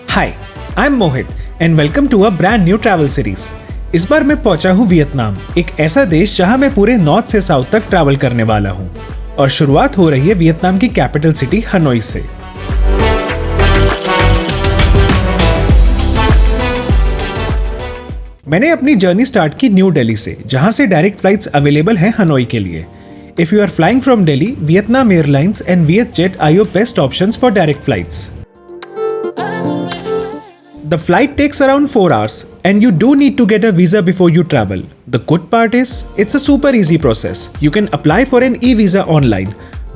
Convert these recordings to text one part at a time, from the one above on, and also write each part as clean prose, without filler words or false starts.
Hi, I am Mohit and welcome to a brand new travel series. इस बार मैं पहुंचा हूं वियतनाम, एक ऐसा देश जहां मैं पूरे नॉर्थ से साउथ तक ट्रैवल करने वाला हूं। और शुरुआत हो रही है वियतनाम की कैपिटल सिटी हनोई से। मैंने अपनी जर्नी स्टार्ट की न्यू दिल्ली से, जहां से डायरेक्ट फ्लाइट्स अवेलेबल हैं हनोई के लिए। If you are flying from Delhi, Vietnam Airlines and VietJet are your best options for direct flights. The flight takes around 4 hours and you do need to get a visa before you travel. The good part is, it's a super easy process. You can apply for an e-visa online.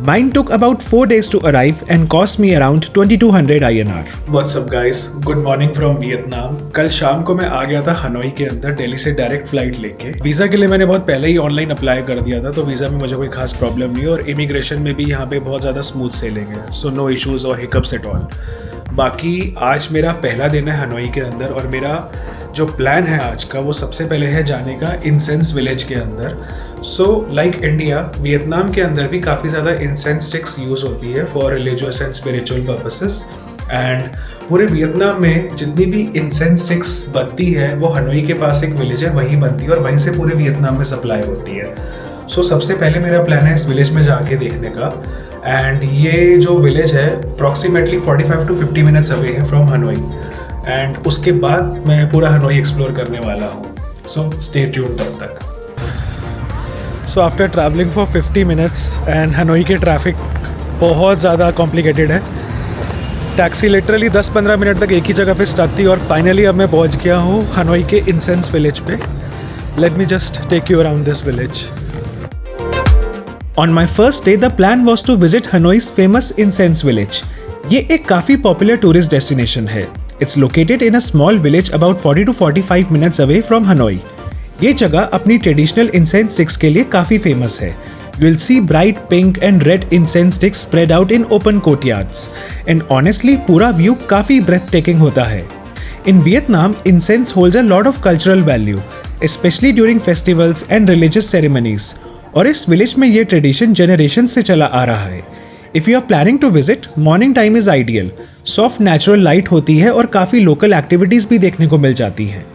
Mine took about 4 days to arrive and cost me around 2200 INR. What's up guys? Good morning from Vietnam. कल शाम को मैं आ गया था Hanoi के अंदर दिल्ली से डायरेक्ट फ्लाइट लेके। वीज़ा के लिए मैंने बहुत पहले ही ऑनलाइन अप्लाई कर दिया था, तो वीज़ा में मुझे कोई खास प्रॉब्लम नहीं और इमिग्रेशन में भी यहाँ पे बहुत ज़्यादा स्मूथ सेलिंग है, सो नो इश्यूज़ और हिकअप्स एट ऑल। बाकी आज मेरा पहला दिन है हनोई के अंदर और मेरा जो प्लान है आज का, वो सबसे पहले है जाने का इंसेंस विलेज के अंदर। सो लाइक इंडिया, वियतनाम के अंदर भी काफ़ी ज़्यादा इंसेंस स्टिक्स यूज़ होती है for religious and spiritual purposes. And पूरे वियतनाम में जितनी भी इंसेंस स्टिक्स बनती है वो हनोई के पास एक विलेज है, वहीं बनती है और वहीं से पूरे वियतनाम में सप्लाई होती है। सो सबसे पहले मेरा प्लान है इस विलेज में जाके देखने का। एंड ये जो विलेज है अप्रॉक्सीमेटली 45 to 50 मिनट्स अवे है फ्रॉम हनोई। एंड उसके बाद मैं पूरा हनोई एक्सप्लोर करने वाला हूँ, सो स्टे ट्यून्ड तब तक। So after travelling for 50 minutes and Hanoi के ट्रैफिक बहुत ज़्यादा कॉम्प्लिकेटेड है। टैक्सी लिटरली 10-15 मिनट तक एक ही जगह पे स्टक थी और फाइनली अब मैं पहुँच गया हूँ हनोई के इंसेंस विलेज पे। Let me just take you around this village. On my first day, the plan was to visit Hanoi's famous incense village. ये एक काफी पॉपुलर टूरिस्ट डेस्टिनेशन है। It's located in a small village about 40 to 45 minutes away from Hanoi. ये जगह अपनी traditional incense sticks के लिए काफी फेमस है। You will see bright pink and red incense sticks spread out in open courtyards. And honestly, पूरा view काफी breathtaking होता है। In Vietnam, incense holds a lot of cultural value, especially during festivals and religious ceremonies. और इस village में ये tradition generation से चला आ रहा है। If you are planning to visit, morning time is ideal. Soft natural light होती है और काफ़ी लोकल एक्टिविटीज़ भी देखने को मिल जाती हैं।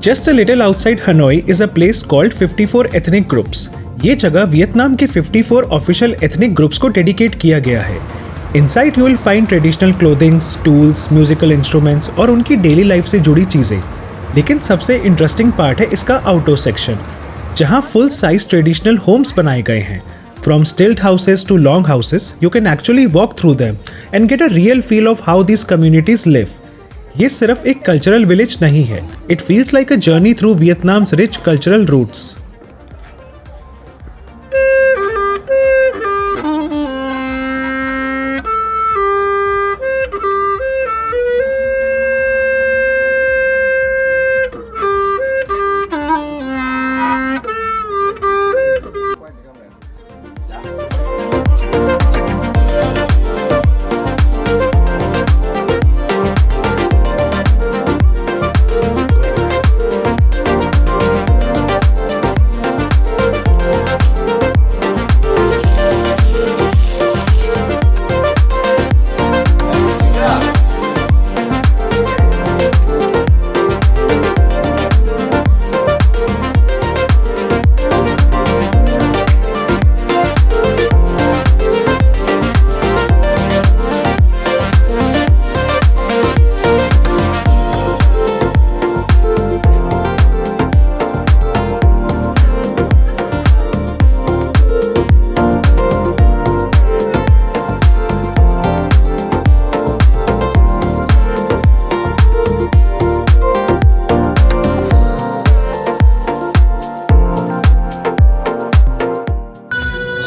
Just a little outside Hanoi is a place called 54 ethnic groups. ये जगह वियतनाम के 54 ऑफिशियल एथनिक ग्रुप्स को डेडिकेट किया गया है। Inside you will find traditional clothings, tools, musical instruments और उनकी डेली लाइफ से जुड़ी चीज़ें। लेकिन सबसे इंटरेस्टिंग पार्ट है इसका आउटडोर सेक्शन, जहाँ फुल साइज ट्रेडिशनल होम्स बनाए गए हैं। From stilt houses to long houses, you can actually walk through them and get a real feel of how these communities live. ये सिर्फ एक कल्चरल विलेज नहीं है, it feels like a journey through Vietnam's rich cultural roots.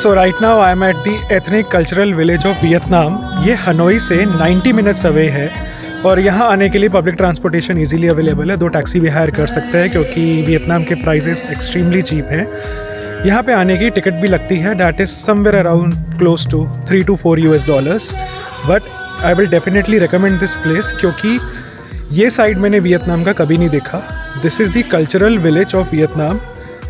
So right now I am at the ethnic cultural village of Vietnam. ये Hanoi से 90 minutes away है और यहाँ आने के लिए पब्लिक ट्रांसपोर्टेशन इजीली अवेलेबल है। 2 टैक्सी भी हायर कर सकते हैं क्योंकि वियतनाम के प्राइसेस एक्सट्रीमली चीप हैं। यहाँ पे आने की टिकट भी लगती है, that is somewhere around close to $3 to $4 but I will definitely recommend this place क्योंकि ये साइड मैंने वियतनाम का कभी नहीं देखा। This is the cultural village of Vietnam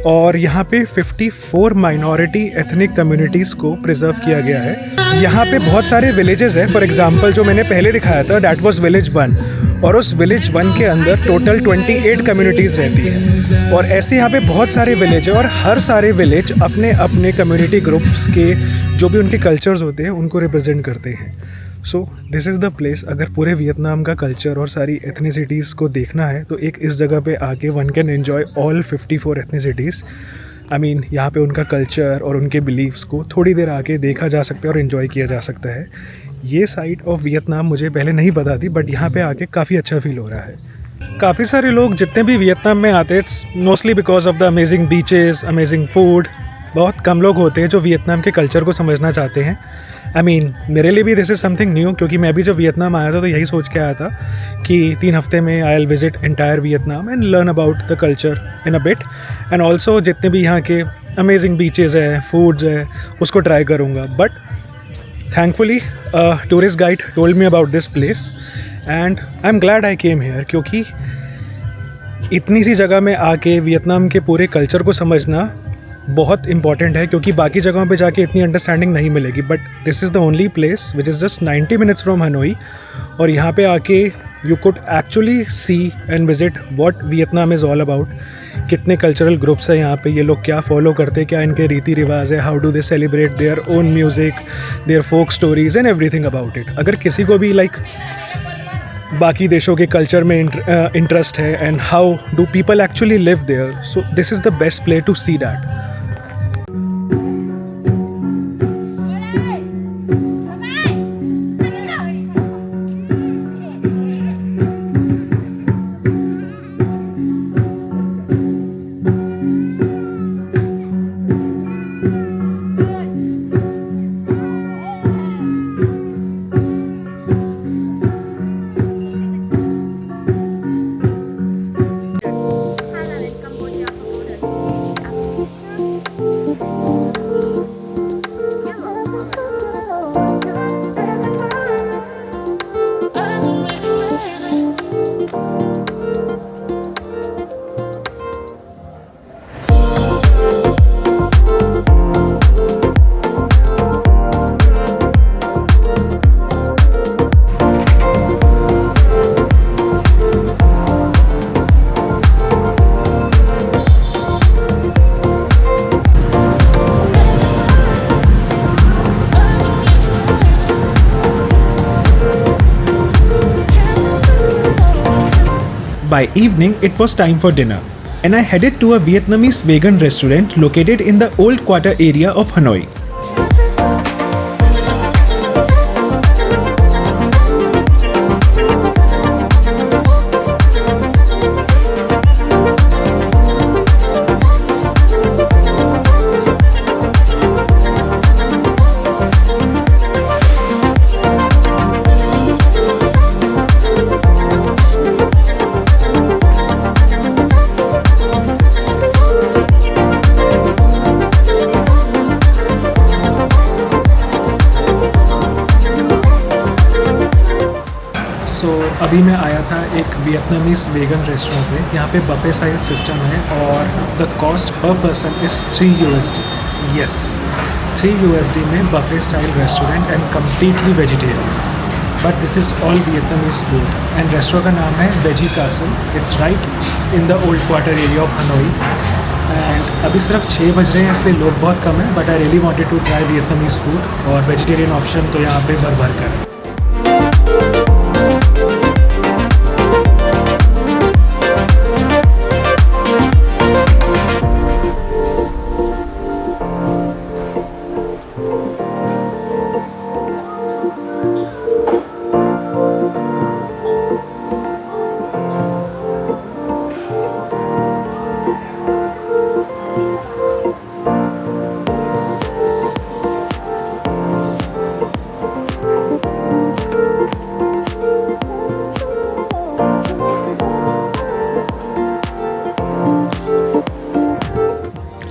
और यहाँ पे 54 माइनॉरिटी एथनिक कम्युनिटीज़ को प्रिजर्व किया गया है। यहाँ पे बहुत सारे विलेजेस हैं। फॉर एग्जांपल जो मैंने पहले दिखाया था दैट वाज विलेज 1 और उस विलेज 1 के अंदर टोटल 28 कम्युनिटीज़ रहती है और ऐसे यहाँ पे बहुत सारे विलेज हैं और हर सारे विलेज अपने अपने कम्युनिटी ग्रुप्स के जो भी उनके कल्चर्स होते हैं उनको रिप्रेजेंट करते हैं। सो दिस इज़ द प्लेस। अगर पूरे वियतनाम का कल्चर और सारी एथनिसिटीज़ को देखना है तो एक इस जगह पे आके one can enjoy all 54 ethnicities. I mean यहाँ पे उनका कल्चर और उनके बिलीव्स को थोड़ी देर आके देखा जा सकता है और इन्जॉय किया जा सकता है। ये साइड ऑफ वियतनाम मुझे पहले नहीं पता थी बट यहाँ पे आके काफ़ी अच्छा फील हो रहा है। काफ़ी सारे लोग जितने भी वियतनाम में आते हैं it's mostly because of the amazing beaches, amazing food. बहुत कम लोग होते हैं जो वियतनाम के कल्चर को समझना चाहते हैं। आई मीन मेरे लिए भी दिस इज़ समथिंग न्यू क्योंकि मैं भी जब वियतनाम आया था तो यही सोच के आया था कि 3 हफ्ते में I will visit entire Vietnam and learn about the culture in a bit and also जितने भी यहाँ के अमेजिंग बीचेज़ हैं, फूड्स है, उसको ट्राई करूँगा। But thankfully tourist guide told me about this place and I am glad I came here क्योंकि इतनी सी जगह में आके वियतनाम के पूरे कल्चर को समझना बहुत इंपॉर्टेंट है क्योंकि बाकी जगहों पे जाके इतनी अंडरस्टैंडिंग नहीं मिलेगी। But this is the only place which is just 90 minutes from Hanoi और यहाँ पे आके you could actually see and visit what Vietnam is all about. कितने कल्चरल ग्रुप्स हैं यहाँ पे, ये लोग क्या फॉलो करते हैं, क्या इनके रीति रिवाज है, how do they celebrate their own music, their folk stories and everything about it. अगर किसी को भी लाइक बाकी देशों के कल्चर में इंटरेस्ट है and how do people actually live there, so this is the best play to see that. By evening, it was time for dinner, and I headed to a Vietnamese vegan restaurant located in the Old Quarter area of Hanoi. अभी मैं आया था एक Vietnamese vegan restaurant पे। यहाँ पे buffet size system है और द कॉस्ट पर पर्सन इज़ $3। यस, $3 में buffet style restaurant and completely vegetarian. But this is all Vietnamese food and restaurant का नाम है Veggie Castle. It's right in the old quarter area of Hanoi and अभी सिर्फ 6 बज रहे हैं इसलिए लोग बहुत कम हैं। But I really wanted to try Vietnamese food और वेजिटेरियन ऑप्शन तो यहाँ पे भर भर कर है।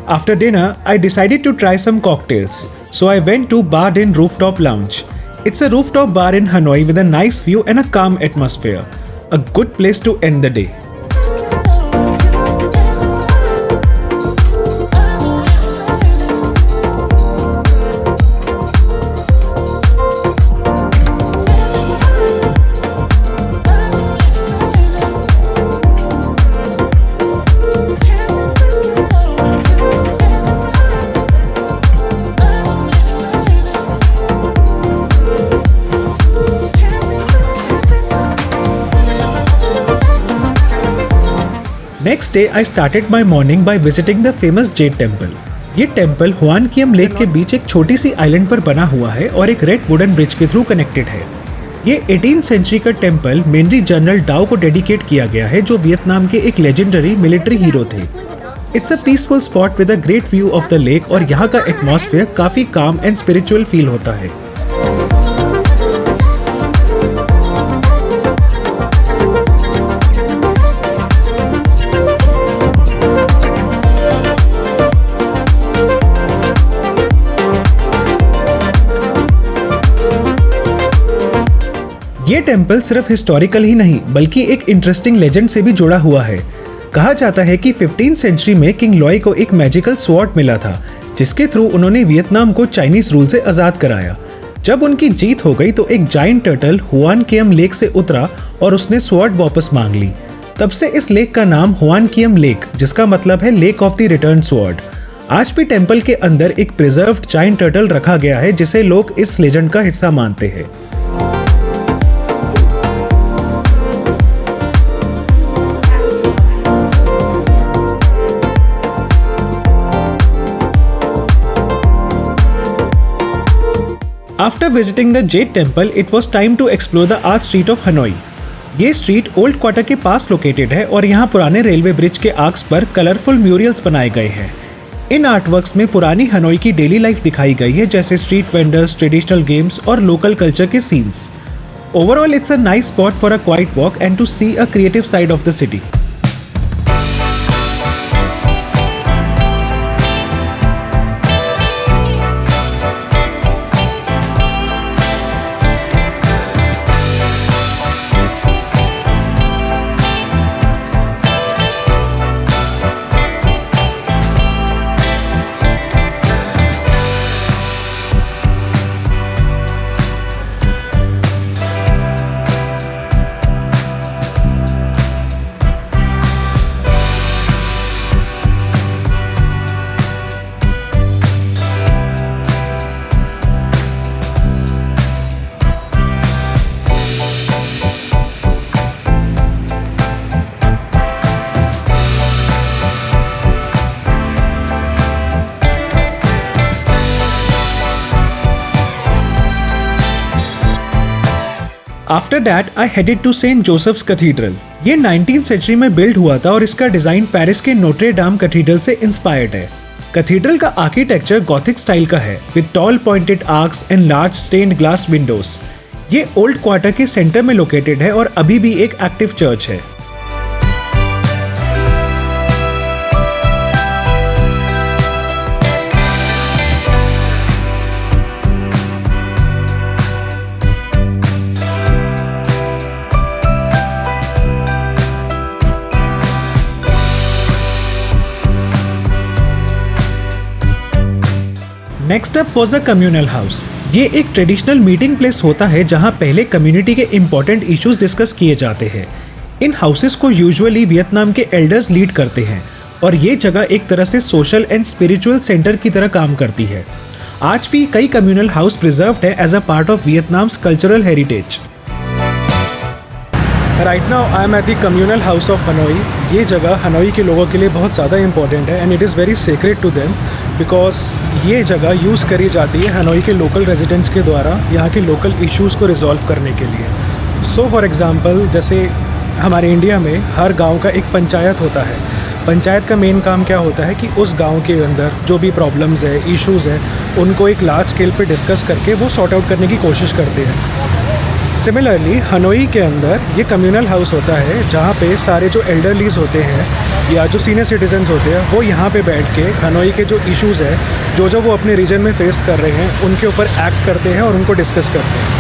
After dinner, I decided to try some cocktails. So I went to Bardin Rooftop Lounge. It's a rooftop bar in Hanoi with a nice view and a calm atmosphere. A good place to end the day. Next day, I started my morning by visiting the famous Jade Temple. ये temple Hwan कियम lake के बीच एक छोटी सी island पर बना हुआ है और एक रेड वुडन ब्रिज के थ्रू कनेक्टेड है। ये 18th सेंचुरी का टेम्पल मेनली जनरल डाओ को डेडिकेट किया गया है, जो वियतनाम के एक लेजेंडरी मिलिट्री हीरो थे। It's a peaceful spot with a great view of the lake और यहाँ का एटमॉस्फेयर काफी काम एंड स्पिरिचुअल फील होता है। ये टेम्पल सिर्फ हिस्टोरिकल ही नहीं बल्कि एक इंटरेस्टिंग लेजेंड से भी जुड़ा हुआ है। कहा जाता है कि 15th सेंचुरी में किंग लॉय को एक मैजिकल स्वॉर्ड मिला था, जिसके थ्रू उन्होंने वियतनाम को चाइनीज रूल से आजाद कराया। जब उनकी जीत हो गई तो एक जायंट टर्टल हुआन कियम लेक से उतरा और उसने स्वॉर्ड वापस मांग ली। तब से इस लेक का नाम हुआन कियम लेक, जिसका मतलब है lake of the return sword. आज भी टेम्पल के अंदर एक प्रिजर्व्ड जायंट टर्टल रखा गया है, जिसे लोग इस लेजेंड का हिस्सा मानते हैं। After visiting the Jade Temple, it was time to explore the Arch Street of Hanoi. ये स्ट्रीट ओल्ड क्वार्टर के पास लोकेटेड है और यहाँ पुराने रेलवे ब्रिज के आर्क्स पर कलरफुल म्यूरियल्स बनाए गए हैं। इन आर्टवर्क्स में पुरानी हनोई की डेली लाइफ दिखाई गई है, जैसे स्ट्रीट वेंडर्स, ट्रेडिशनल गेम्स और लोकल कल्चर के scenes. Overall it's a nice spot for a quiet walk and to see a creative side of the city. After that I headed to Saint Joseph's Cathedral. ये 19th century में build हुआ था और इसका design Paris के Notre Dame Cathedral से inspired है। Cathedral का आर्किटेक्चर गॉथिक स्टाइल का है with tall pointed arches and large stand glass windows. ये ओल्ड क्वार्टर के सेंटर में लोकेटेड है और अभी भी एक एक्टिव चर्च है। Next up was a communal house. ये एक ट्रेडिशनल मीटिंग प्लेस होता है जहाँ पहले कम्युनिटी के इम्पोर्टेंट इश्यूज डिस्कस किए जाते हैं। इन हाउसेस को यूजुअली वियतनाम के एल्डर्स लीड करते हैं और ये जगह एक तरह से सोशल एंड स्पिरिचुअल सेंटर की तरह काम करती है। आज भी कई कम्युनल हाउस प्रिजर्व्ड है as a part of Vietnam's cultural heritage. Right now I am at the communal house of Hanoi. ये जगह हनोई के लोगों के लिए बहुत ज़्यादा इंपॉर्टेंट है and it is very sacred to them because ये जगह यूज़ करी जाती है हनोई के लोकल रेजिडेंट्स के द्वारा यहाँ के लोकल इश्यूज़ को रिजॉल्व करने के लिए। सो फॉर एग्ज़ाम्पल, जैसे हमारे इंडिया में हर गांव का एक पंचायत होता है। पंचायत का मेन काम क्या होता है कि उस गांव के अंदर जो भी प्रॉब्लम्स है, इश्यूज़ हैं, उनको एक लार्ज स्केल पे डिस्कस करके वो सॉर्ट आउट करने की कोशिश करते हैं। सिमिलरली हनोई के अंदर ये कम्युनल हाउस होता है जहाँ पे सारे जो एल्डरलीज होते हैं या जो सीनियर सिटीजन्स होते हैं वो यहाँ पे बैठ के हनोई के जो इश्यूज़ है जो वो अपने रीजन में फेस कर रहे हैं उनके ऊपर एक्ट करते हैं और उनको डिस्कस करते हैं।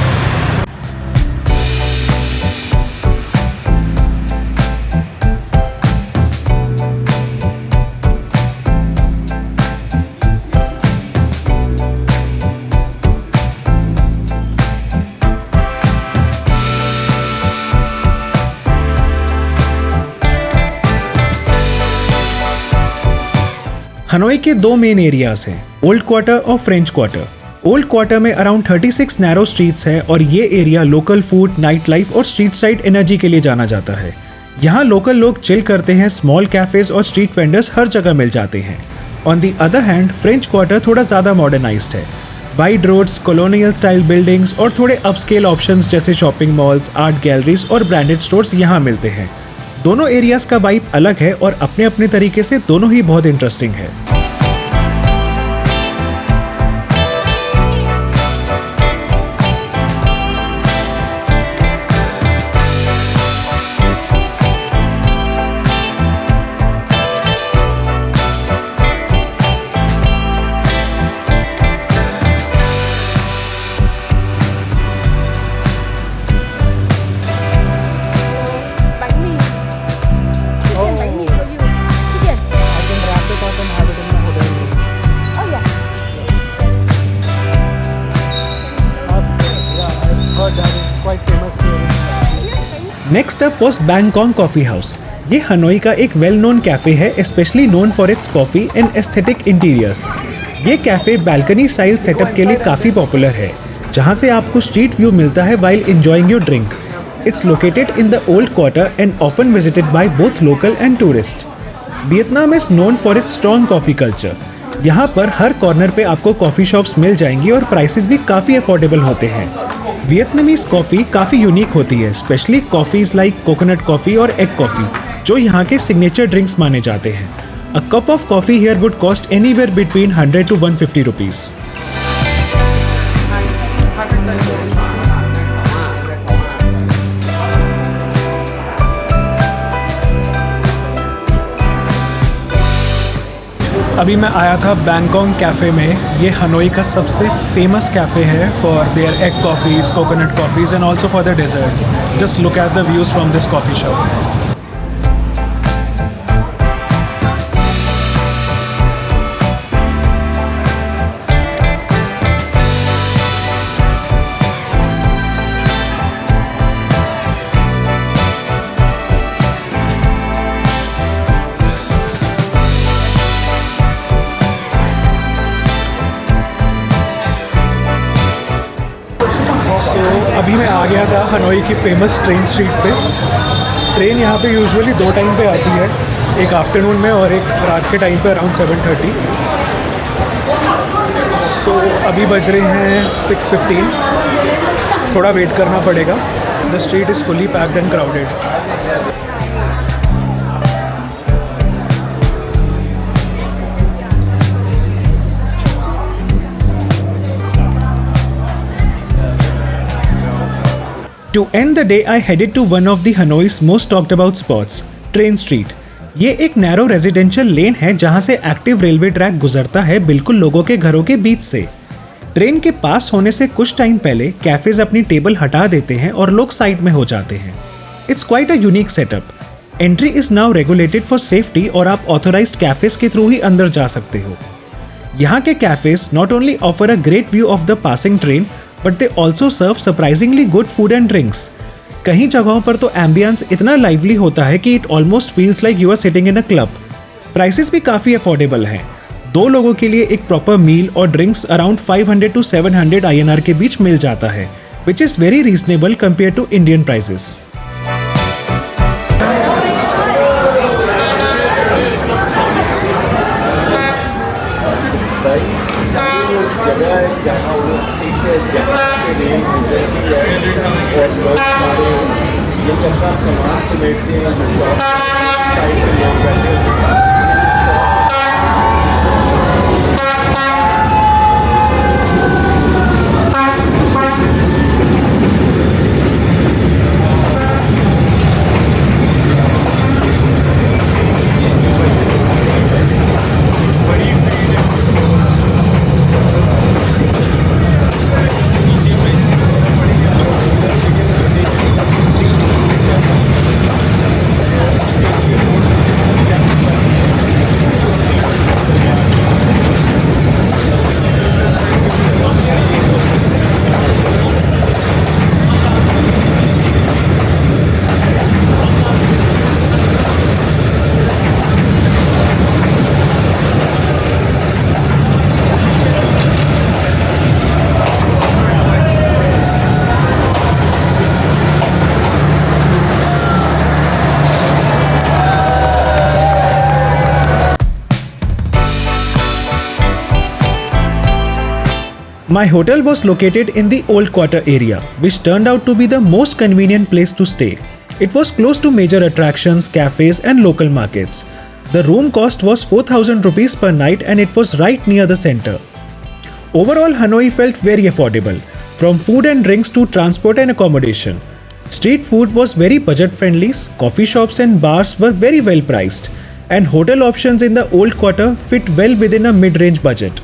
हनोई के दो मेन एरियाज हैं, ओल्ड क्वार्टर और फ्रेंच क्वार्टर। ओल्ड क्वार्टर में अराउंड 36 नैरो स्ट्रीट्स हैं और ये area local food, night life और स्ट्रीट साइड एनर्जी के लिए जाना जाता है। यहाँ लोकल लोग चिल करते हैं, स्मॉल कैफेज और स्ट्रीट वेंडर्स हर जगह मिल जाते हैं। On the other hand French Quarter थोड़ा ज़्यादा मॉडर्नाइज्ड है। Wide roads, colonial style buildings और थोड़े अपस्केल ऑप्शंस जैसे शॉपिंग मॉल्स, आर्ट गैलरीज और ब्रांडेड स्टोर्स यहाँ मिलते हैं। दोनों एरियाज का वाइब अलग है और अपने अपने तरीके से दोनों ही बहुत इंटरेस्टिंग है। Next up was Bangkok coffee house. ये हनोई का एक वेल नोन कैफे है, specially known for its coffee and aesthetic interiors. ये कैफे बैल्कनी स्टाइल सेटअप के लिए काफ़ी पॉपुलर है, जहाँ से आपको स्ट्रीट व्यू मिलता है while enjoying your drink. It's located in the old quarter and often visited by both local and tourist. Vietnam is known for its strong coffee culture. यहाँ पर हर कॉर्नर पे आपको कॉफ़ी शॉप्स मिल जाएंगी और prices भी काफ़ी अफोर्डेबल होते हैं। वियतनामीज कॉफ़ी काफ़ी यूनिक होती है, specially coffees like coconut coffee और एग कॉफ़ी, जो यहाँ के सिग्नेचर ड्रिंक्स माने जाते हैं। A cup of coffee here would cost anywhere between 100 to 150 rupees. अभी मैं आया था बैंकॉक कैफ़े में। ये हनोई का सबसे फेमस कैफ़े है for their egg coffees, coconut coffees and also for the dessert. Just look at the views from this coffee shop. अभी मैं आ गया था हनोई की फेमस ट्रेन स्ट्रीट पे। ट्रेन यहाँ पे यूजुअली 2 टाइम पे आती है, एक आफ्टरनून में और एक रात के टाइम पे अराउंड 7:30। सो अभी बज रहे हैं 6:15। थोड़ा वेट करना पड़ेगा। The street is fully packed and crowded. To end the day, I headed to one of the Hanoi's most talked about spots, train street. ये एक नैरो रेजिडेंशियल लेन है जहाँ से एक्टिव रेलवे ट्रैक गुजरता है बिल्कुल लोगों के घरों के बीच से। ट्रेन के पास होने से कुछ टाइम पहले कैफेज अपनी टेबल हटा देते हैं और लोग साइड में हो जाते हैं। It's quite a unique setup. Entry is now regulated for safety और आप ऑथोराइज्ड कैफेज के थ्रू ही अंदर जा सकते हो। यहाँ के cafes not only offer a great view of the passing train, but they also serve surprisingly good food and drinks. कहीं जगहों पर तो एम्बियंस इतना लाइवली होता है कि it almost feels like you are sitting in a club. Prices भी काफ़ी अफोर्डेबल हैं। 2 लोगों के लिए एक प्रॉपर मील और ड्रिंक्स अराउंड 500 to 700 INR के बीच मिल जाता है, which is very reasonable compare to Indian prices. My hotel was located in the Old Quarter area, which turned out to be the most convenient place to stay. It was close to major attractions, cafes, and local markets. The room cost was 4,000 rupees per night and it was right near the center. Overall, Hanoi felt very affordable, from food and drinks to transport and accommodation. Street food was very budget friendly, coffee shops and bars were very well priced, and hotel options in the Old Quarter fit well within a mid-range budget.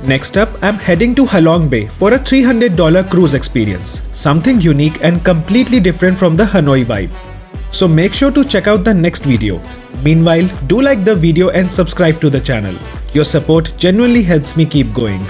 Next up, I'm heading to Halong Bay for a $300 cruise experience, something unique and completely different from the Hanoi vibe. So make sure to check out the next video. Meanwhile, do like the video and subscribe to the channel. Your support genuinely helps me keep going.